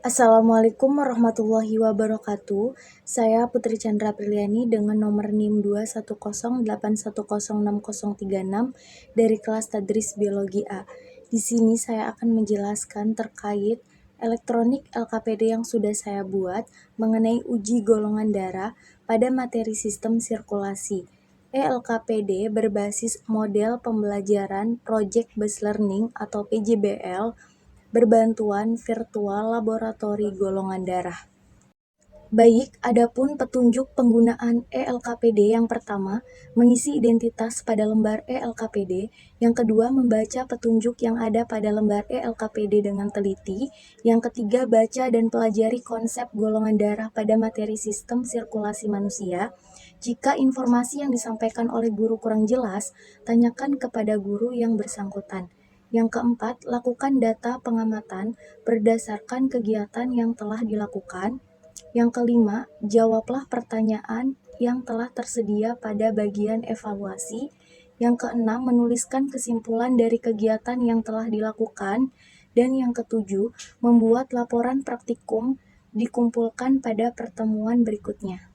Assalamualaikum warahmatullahi wabarakatuh. Saya Putri Chandra Priliani dengan nomor NIM 21081060036 dari kelas Tadris Biologi A. Di sini saya akan menjelaskan terkait elektronik LKPD yang sudah saya buat mengenai uji golongan darah pada materi sistem sirkulasi. ELKPD berbasis model pembelajaran Project Based Learning atau PJBL berbantuan virtual laboratori golongan darah. Baik, adapun petunjuk penggunaan ELKPD yang pertama, mengisi identitas pada lembar ELKPD, yang kedua, membaca petunjuk yang ada pada lembar ELKPD dengan teliti, yang ketiga, baca dan pelajari konsep golongan darah pada materi sistem sirkulasi manusia. Jika informasi yang disampaikan oleh guru kurang jelas, tanyakan kepada guru yang bersangkutan. Yang keempat, lakukan data pengamatan berdasarkan kegiatan yang telah dilakukan. Yang kelima, jawablah pertanyaan yang telah tersedia pada bagian evaluasi. Yang keenam, menuliskan kesimpulan dari kegiatan yang telah dilakukan. Dan yang ketujuh, membuat laporan praktikum dikumpulkan pada pertemuan berikutnya.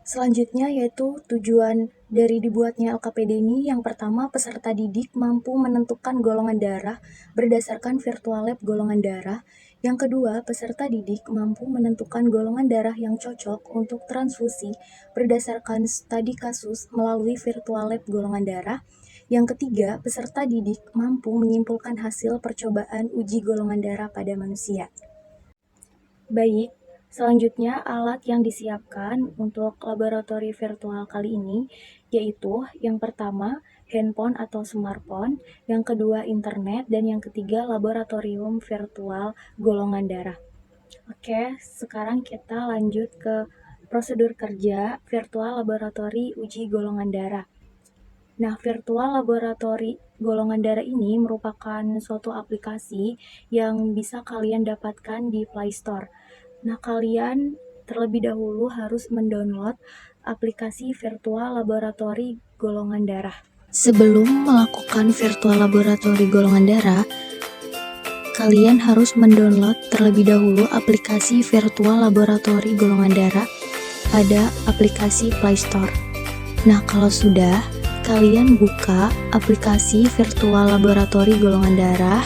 Selanjutnya yaitu tujuan dari dibuatnya LKPD ini. Yang pertama, peserta didik mampu menentukan golongan darah berdasarkan virtual lab golongan darah. Yang kedua, peserta didik mampu menentukan golongan darah yang cocok untuk transfusi berdasarkan studi kasus melalui virtual lab golongan darah. Yang ketiga, peserta didik mampu menyimpulkan hasil percobaan uji golongan darah pada manusia. Baik, selanjutnya alat yang disiapkan untuk laboratori virtual kali ini yaitu yang pertama handphone atau smartphone, yang kedua internet, dan yang ketiga laboratorium virtual golongan darah. Oke, sekarang kita lanjut ke prosedur kerja virtual laboratori uji golongan darah. Nah, virtual laboratori golongan darah ini merupakan suatu aplikasi yang bisa kalian dapatkan di Play Store. Nah, kalian terlebih dahulu harus mendownload aplikasi virtual laboratori golongan darah. Sebelum melakukan virtual laboratori golongan darah, kalian harus mendownload terlebih dahulu aplikasi virtual laboratori golongan darah pada aplikasi Play Store. Nah, kalau sudah, kalian buka aplikasi virtual laboratori golongan darah.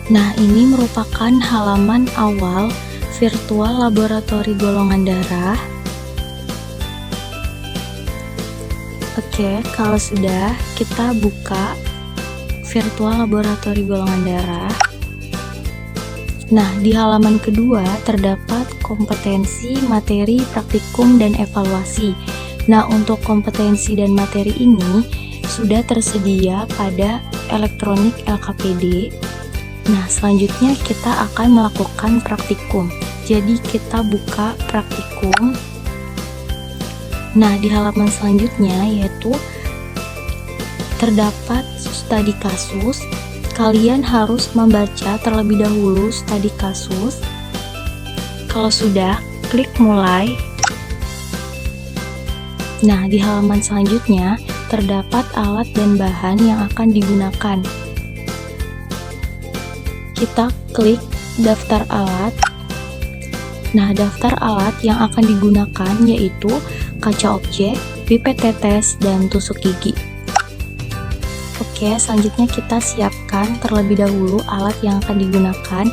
Nah, ini merupakan halaman awal virtual laboratori golongan darah. Oke, kalau sudah, kita buka virtual laboratori golongan darah. Nah, di halaman kedua terdapat kompetensi, materi, praktikum, dan evaluasi. Nah, untuk kompetensi dan materi ini sudah tersedia pada elektronik LKPD. Nah, selanjutnya kita akan melakukan praktikum. Jadi kita buka praktikum. Nah, di halaman selanjutnya yaitu terdapat studi kasus. Kalian harus membaca terlebih dahulu studi kasus. Kalau sudah, klik mulai. Nah, di halaman selanjutnya terdapat alat dan bahan yang akan digunakan. Kita klik daftar alat. Nah, daftar alat yang akan digunakan yaitu kaca objek, pipet tetes, dan tusuk gigi. Oke, selanjutnya kita siapkan terlebih dahulu alat yang akan digunakan.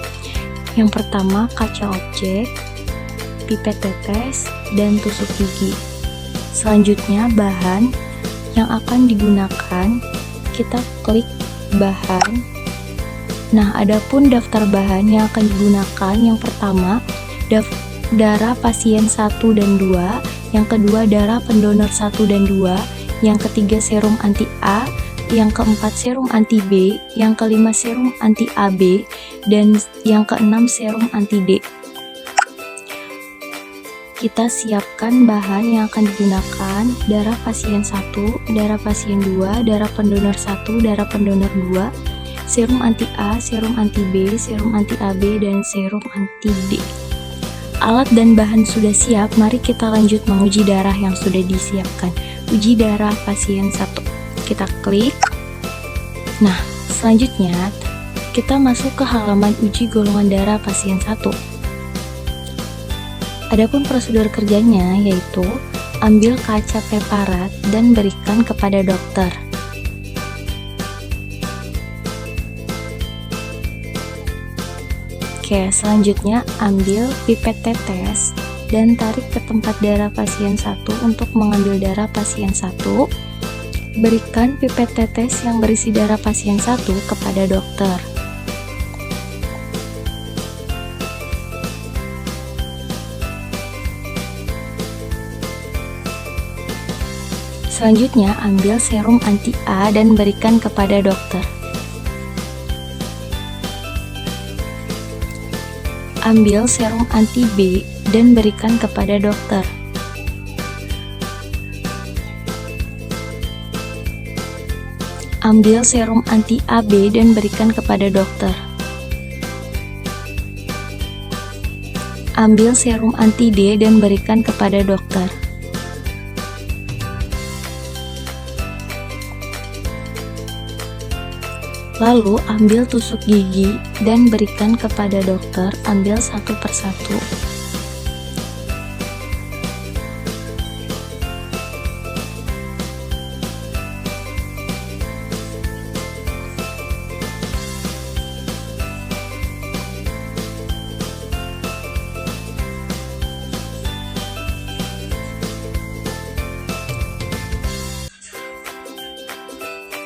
Yang pertama, kaca objek, pipet tetes, dan tusuk gigi. Selanjutnya, bahan yang akan digunakan, kita klik bahan. Nah, adapun daftar bahan yang akan digunakan, yang pertama, darah pasien 1 dan 2, yang kedua darah pendonor 1 dan 2, yang ketiga serum anti A, yang keempat serum anti B, yang kelima serum anti AB, dan yang keenam serum anti D. Kita siapkan bahan yang akan digunakan: darah pasien 1, darah pasien 2, darah pendonor 1, darah pendonor 2, serum anti A, serum anti B, serum anti AB, dan serum anti D. alat dan bahan sudah siap, mari kita lanjut menguji darah yang sudah disiapkan. Uji darah pasien 1. Kita klik. Nah, selanjutnya kita masuk ke halaman uji golongan darah pasien 1. Adapun prosedur kerjanya yaitu ambil kaca preparat dan berikan kepada dokter. Oke, selanjutnya ambil pipet tetes dan tarik ke tempat darah pasien 1 untuk mengambil darah pasien 1. Berikan pipet tetes yang berisi darah pasien 1 kepada dokter. Selanjutnya, ambil serum anti-A dan berikan kepada dokter. Ambil serum anti-B dan berikan kepada dokter. Ambil serum anti-AB dan berikan kepada dokter. Ambil serum anti-D dan berikan kepada dokter. Lalu ambil tusuk gigi dan berikan kepada dokter, ambil satu persatu.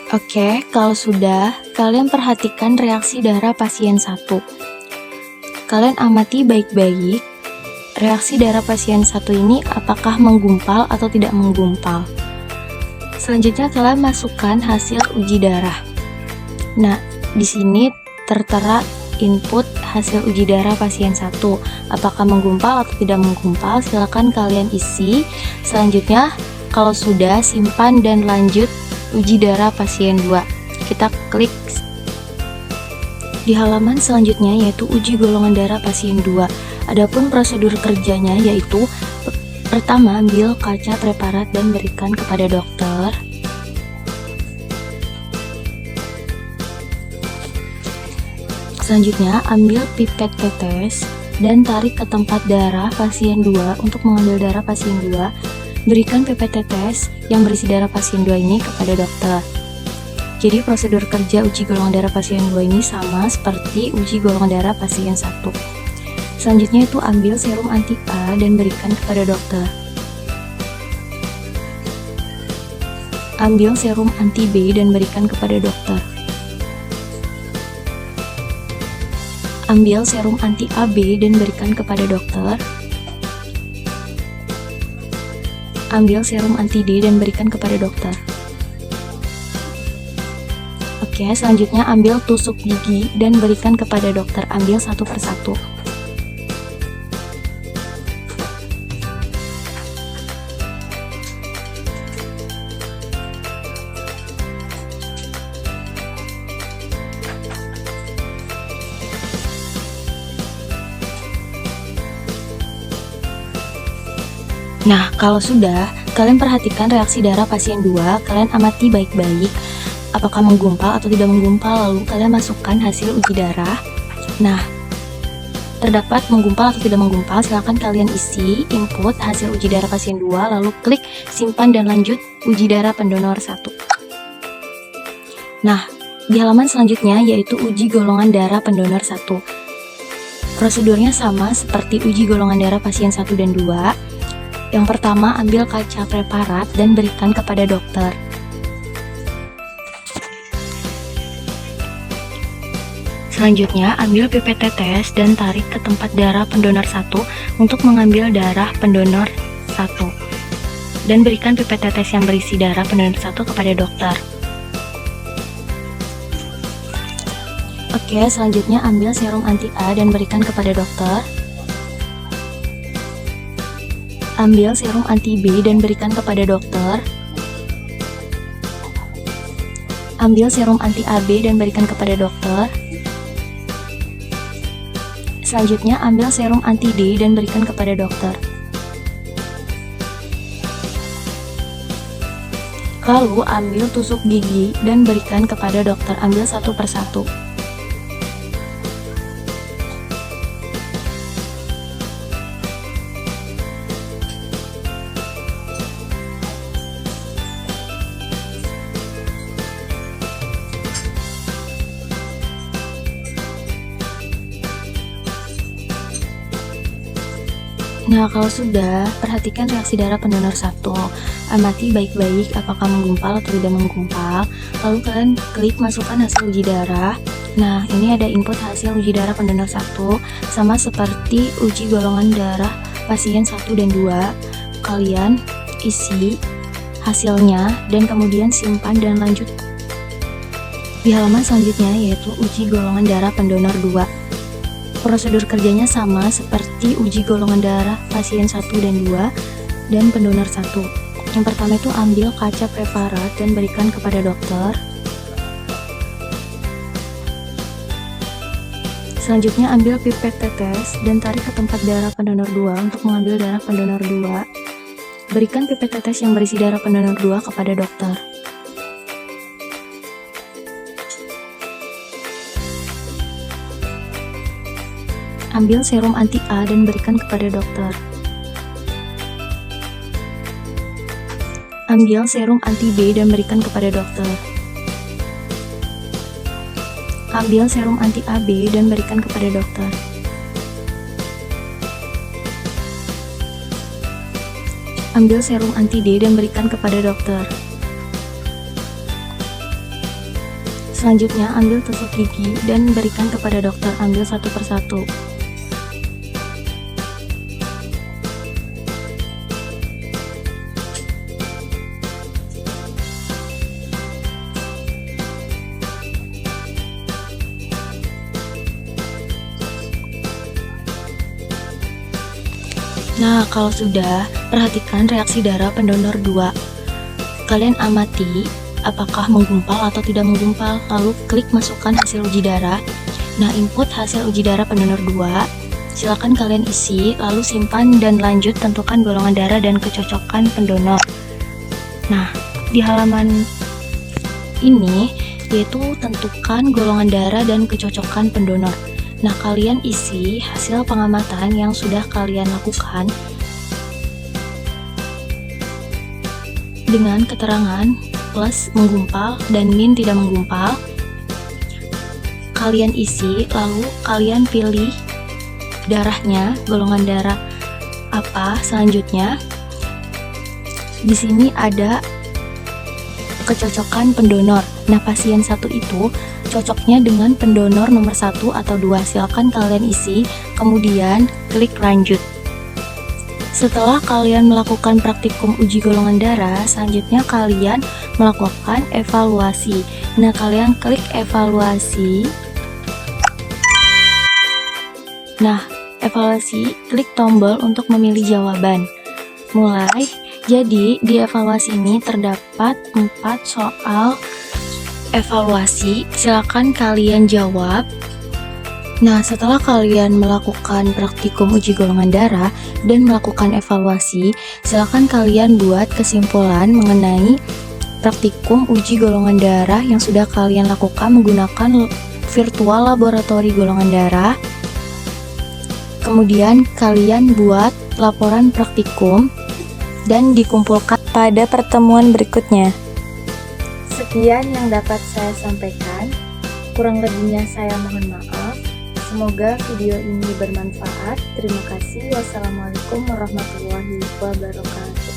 Oke, kalau sudah, kalian perhatikan reaksi darah pasien 1. Kalian amati baik-baik, reaksi darah pasien 1 ini apakah menggumpal atau tidak menggumpal. Selanjutnya kalian masukkan hasil uji darah. Nah, di sini tertera input hasil uji darah pasien 1. Apakah menggumpal atau tidak menggumpal, silakan kalian isi. Selanjutnya, kalau sudah, simpan dan lanjut uji darah pasien 2. Kita klik di halaman selanjutnya yaitu uji golongan darah pasien 2. Adapun prosedur kerjanya yaitu pertama, ambil kaca preparat dan berikan kepada dokter. Selanjutnya, ambil pipet tetes dan tarik ke tempat darah pasien 2 untuk mengambil darah pasien 2. Berikan pipet tetes yang berisi darah pasien 2 ini kepada dokter. Jadi prosedur kerja uji golongan darah pasien 2 ini sama seperti uji golongan darah pasien 1. Selanjutnya itu ambil serum anti-A dan berikan kepada dokter. Ambil serum anti-B dan berikan kepada dokter. Ambil serum anti-AB dan berikan kepada dokter. Ambil serum anti-D dan berikan kepada dokter. Oke, selanjutnya ambil tusuk gigi dan berikan kepada dokter. Ambil satu persatu. Nah, kalau sudah, kalian perhatikan reaksi darah pasien 2, kalian amati baik-baik apakah menggumpal atau tidak menggumpal, lalu kalian masukkan hasil uji darah. Nah, terdapat menggumpal atau tidak menggumpal, silahkan kalian isi input hasil uji darah pasien 2, lalu klik simpan dan lanjut uji darah pendonor 1. Nah, di halaman selanjutnya yaitu uji golongan darah pendonor 1. Prosedurnya sama seperti uji golongan darah pasien 1 dan 2. Yang pertama, ambil kaca preparat dan berikan kepada dokter. Selanjutnya, ambil pipet tetes dan tarik ke tempat darah pendonor 1 untuk mengambil darah pendonor 1. Dan berikan pipet tetes yang berisi darah pendonor 1 kepada dokter. Oke, selanjutnya ambil serum anti-A dan berikan kepada dokter. Ambil serum anti-B dan berikan kepada dokter. Ambil serum anti-AB dan berikan kepada dokter. Selanjutnya, ambil serum anti-D dan berikan kepada dokter. Lalu, ambil tusuk gigi dan berikan kepada dokter. Ambil satu persatu. Nah, kalau sudah, perhatikan reaksi darah pendonor 1. Amati baik-baik apakah menggumpal atau tidak menggumpal. Lalu kalian klik masukkan hasil uji darah. Nah, ini ada input hasil uji darah pendonor 1, sama seperti uji golongan darah pasien 1 dan 2. Kalian isi hasilnya dan kemudian simpan dan lanjut di halaman selanjutnya, yaitu uji golongan darah pendonor 2. Prosedur kerjanya sama seperti uji golongan darah pasien 1 dan 2 dan pendonor 1. Yang pertama itu ambil kaca preparat dan berikan kepada dokter. Selanjutnya ambil pipet tetes dan tarik ke tempat darah pendonor 2 untuk mengambil darah pendonor 2. Berikan pipet tetes yang berisi darah pendonor 2 kepada dokter. Ambil serum anti-A dan berikan kepada dokter. Ambil serum anti-B dan berikan kepada dokter. Ambil serum anti-AB dan berikan kepada dokter. Ambil serum anti-D dan berikan kepada dokter. Selanjutnya, ambil tusuk gigi dan berikan kepada dokter. Ambil satu persatu. Nah, kalau sudah, perhatikan reaksi darah pendonor 2. Kalian amati apakah menggumpal atau tidak menggumpal, lalu klik masukkan hasil uji darah. Nah, input hasil uji darah pendonor 2, silakan kalian isi, lalu simpan dan lanjut tentukan golongan darah dan kecocokan pendonor. Nah, di halaman ini yaitu tentukan golongan darah dan kecocokan pendonor. Nah, kalian isi hasil pengamatan yang sudah kalian lakukan dengan keterangan plus menggumpal dan min tidak menggumpal. Kalian isi, lalu kalian pilih darahnya, golongan darah apa selanjutnya. Di sini ada kecocokan pendonor. Nah, pasien 1 itu cocoknya dengan pendonor nomor 1 atau 2. Silakan kalian isi, kemudian klik lanjut. Setelah kalian melakukan praktikum uji golongan darah, selanjutnya kalian melakukan evaluasi. Nah, kalian klik evaluasi. Nah, evaluasi, klik tombol untuk memilih jawaban. Mulai. Jadi, di evaluasi ini terdapat 4 soal evaluasi. Silakan kalian jawab. Nah, setelah kalian melakukan praktikum uji golongan darah dan melakukan evaluasi, silakan kalian buat kesimpulan mengenai praktikum uji golongan darah yang sudah kalian lakukan menggunakan virtual laboratori golongan darah. Kemudian kalian buat laporan praktikum dan dikumpulkan pada pertemuan berikutnya. Sekian yang dapat saya sampaikan. Kurang lebihnya saya mohon maaf. Semoga video ini bermanfaat. Terima kasih. Wassalamualaikum warahmatullahi wabarakatuh.